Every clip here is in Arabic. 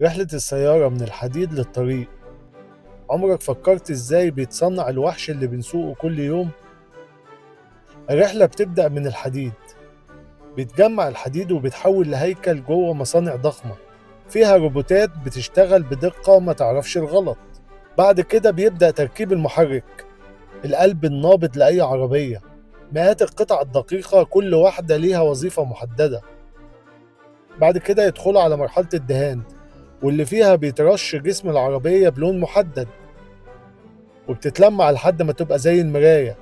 رحلة السيارة من الحديد للطريق. عمرك فكرت ازاي بيتصنع الوحش اللي بنسوقه كل يوم؟ الرحلة بتبدأ من الحديد. بيتجمع الحديد وبيتحول لهيكل جوه مصانع ضخمة فيها روبوتات بتشتغل بدقة ما تعرفش الغلط. بعد كده بيبدأ تركيب المحرك، القلب النابض لأي عربية. مئات القطع الدقيقة كل واحدة ليها وظيفة محددة. بعد كده يدخلوا على مرحلة الدهان، واللي فيها بيترش جسم العربية بلون محدد وبتتلمع لحد ما تبقى زي المراية.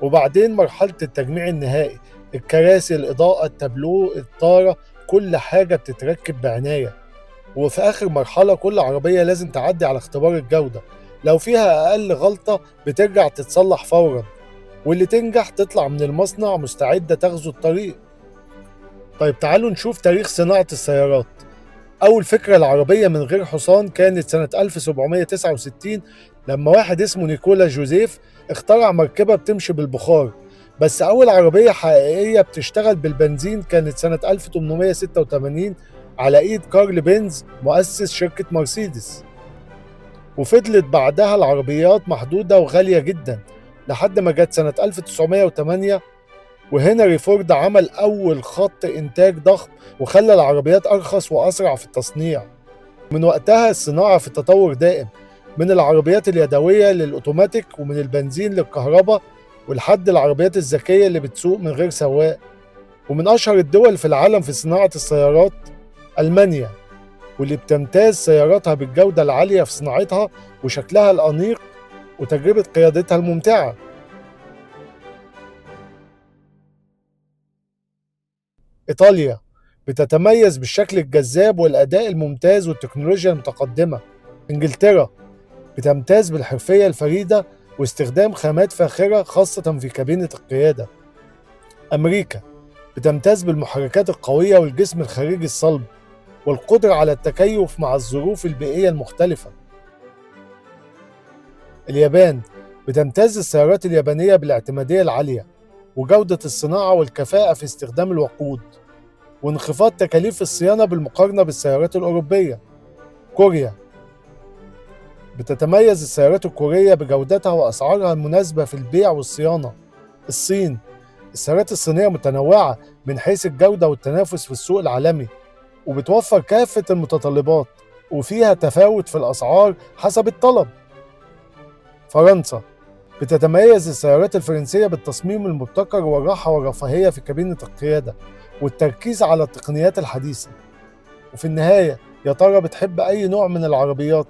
وبعدين مرحلة التجميع النهائي، الكراسي، الإضاءة، التابلو، الطارة، كل حاجة بتتركب بعناية. وفي آخر مرحلة كل عربية لازم تعدي على اختبار الجودة، لو فيها أقل غلطة بترجع تتصلح فورا، واللي تنجح تطلع من المصنع مستعدة تغزو الطريق. طيب تعالوا نشوف تاريخ صناعة السيارات. أول فكرة العربية من غير حصان كانت سنة 1769 لما واحد اسمه نيكولا جوزيف اخترع مركبة بتمشي بالبخار. بس أول عربية حقيقية بتشتغل بالبنزين كانت سنة 1886 على إيد كارل بينز مؤسس شركة مرسيدس. وفضلت بعدها العربيات محدودة وغالية جدا لحد ما جت سنة 1908 وهنري فورد عمل أول خط إنتاج ضخم وخلى العربيات أرخص وأسرع في التصنيع. من وقتها الصناعة في تطور دائم، من العربيات اليدوية للأوتوماتيك ومن البنزين للكهرباء ولحد العربيات الذكية اللي بتسوق من غير سواق. ومن أشهر الدول في العالم في صناعة السيارات ألمانيا، واللي بتمتاز سياراتها بالجودة العالية في صناعتها وشكلها الأنيق وتجربة قيادتها الممتعة. إيطاليا بتتميز بالشكل الجذاب والأداء الممتاز والتكنولوجيا المتقدمة. إنجلترا بتمتاز بالحرفية الفريدة واستخدام خامات فاخرة خاصة في كابينة القيادة. أمريكا بتمتاز بالمحركات القوية والجسم الخارجي الصلب والقدرة على التكيف مع الظروف البيئية المختلفة. اليابان بتمتاز السيارات اليابانية بالاعتمادية العالية وجودة الصناعة والكفاءة في استخدام الوقود وانخفاض تكاليف الصيانة بالمقارنة بالسيارات الأوروبية. كوريا بتتميز السيارات الكورية بجودتها وأسعارها المناسبة في البيع والصيانة. الصين السيارات الصينية متنوعة من حيث الجودة والتنافس في السوق العالمي وبتوفر كافة المتطلبات وفيها تفاوت في الأسعار حسب الطلب. فرنسا بتتميز السيارات الفرنسية بالتصميم المبتكر والراحة والرفاهية في كابينة القيادة والتركيز على التقنيات الحديثة. وفي النهاية يا ترى بتحب أي نوع من العربيات؟